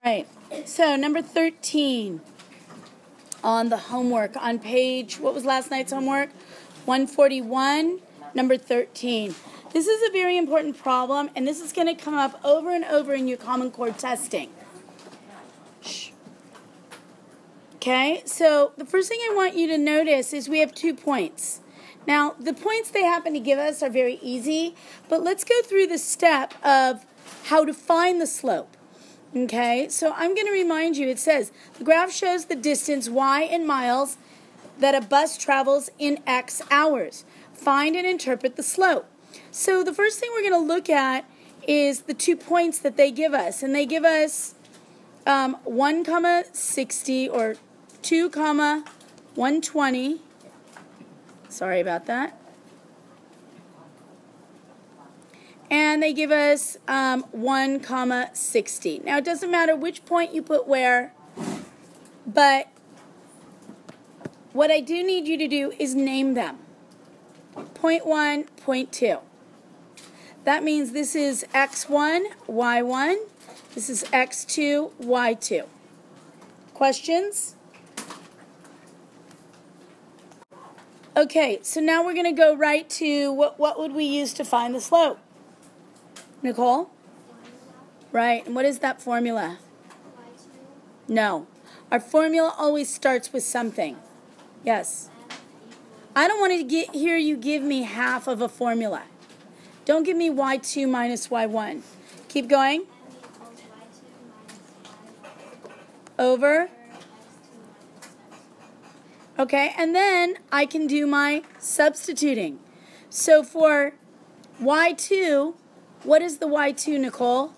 Right. So number 13 on the homework on page, what was last night's homework? 141, number 13. This is a very important problem, and this is going to come up over and over in your Common Core testing. Shh. Okay, so the first thing I want you to notice is we have 2 points. Now, the points they happen to give us are very easy, but let's go through the step of how to find the slope. Okay, so I'm going to remind you, it says, the graph shows the distance y in miles that a bus travels in X hours. Find and interpret the slope. So the first thing we're going to look at is the 2 points that they give us. And they give us 1,60 or 2,120. Sorry about that. And they give us 1,60. Now, it doesn't matter which point you put where, but what I do need you to do is name them. Point 1, point 2. That means this is x1, y1. This is x2, y2. Questions? Okay, so now we're going to go right to what would we use to find the slope? Nicole? Right, and what is that formula? No. Our formula always starts with something. Yes. I don't want to hear you give me half of a formula. Don't give me y2 minus y1. Keep going. Over. Okay, and then I can do my substituting. So for y2, what is the y2, Nicole?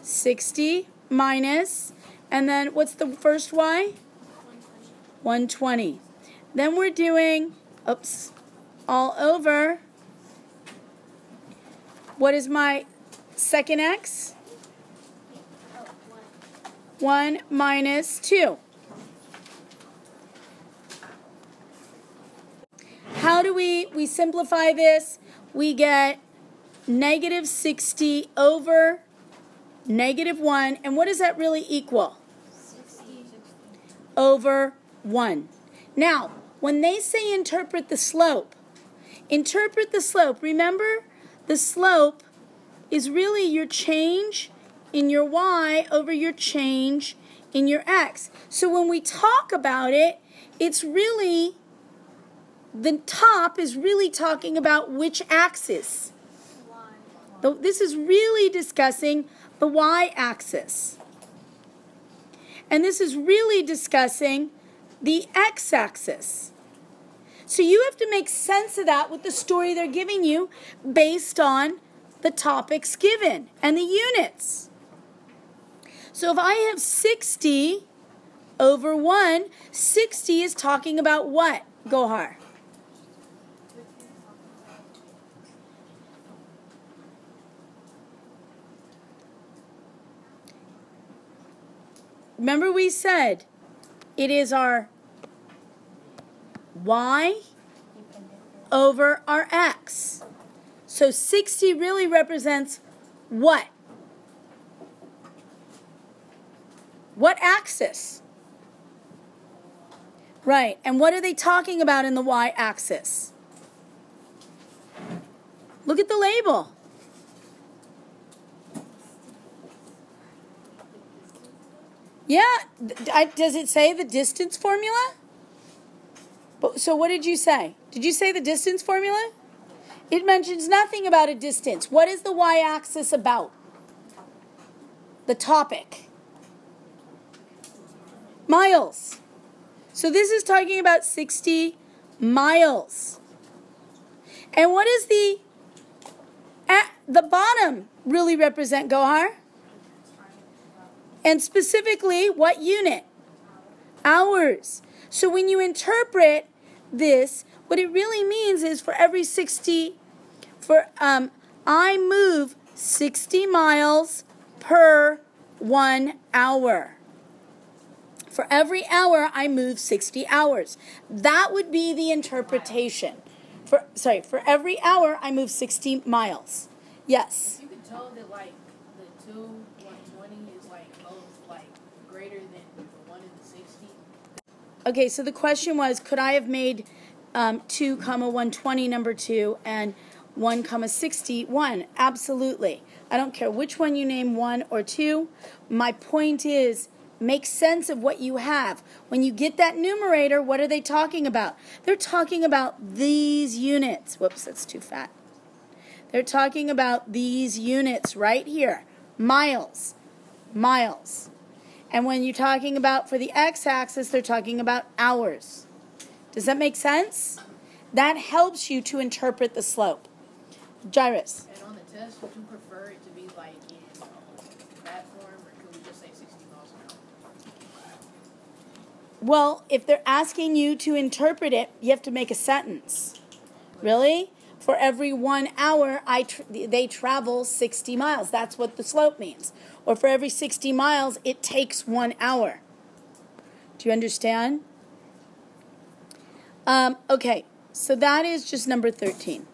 60 minus, and then what's the first y? 120. Then we're doing, all over. What is my second x? 1 minus 2. How do we simplify this? We get negative 60 over negative 1. And what does that really equal? 60. Over 1. Now, when they say interpret the slope, remember, the slope is really your change in your y over your change in your x. So when we talk about it, it's really, the top is really talking about which axis. This is really discussing the y-axis. And this is really discussing the x-axis. So you have to make sense of that with the story they're giving you based on the topics given and the units. So if I have 60 over 1, 60 is talking about what, Gohar? Remember we said it is our y over our x. So 60 really represents what? What axis? Right, and what are they talking about in the y-axis? Look at the label. Yeah, does it say the distance formula? So what did you say? Did you say the distance formula? It mentions nothing about a distance. What is the y-axis about? The topic. Miles. So this is talking about 60 miles. And what is the bottom really represent, Gohar? And specifically, what unit? Hours. So when you interpret this, what it really means is for every 60, I move 60 miles per 1 hour. For every hour, I move 60 hours. That would be the interpretation. For every hour, I move 60 miles. Yes. You could tell that, like, the two 120 is, like, both, like, Okay, so the question was, could I have made 2, 120 number 2 and 1, 61? Absolutely. I don't care which one you name, 1 or 2. My point is, make sense of what you have. When you get that numerator, what are they talking about? They're talking about these units. Whoops, that's too fat. They're talking about these units right here. Miles. Miles. And when you're talking about for the x-axis, they're talking about hours. Does that make sense? That helps you to interpret the slope. Jairus. And on the test, would you prefer it to be like in that form, or could we just say 60 miles an hour? Well, if they're asking you to interpret it, you have to make a sentence. Really? For every 1 hour, they travel 60 miles. That's what the slope means. Or for every 60 miles, it takes 1 hour. Do you understand? Okay, so that is just number 13.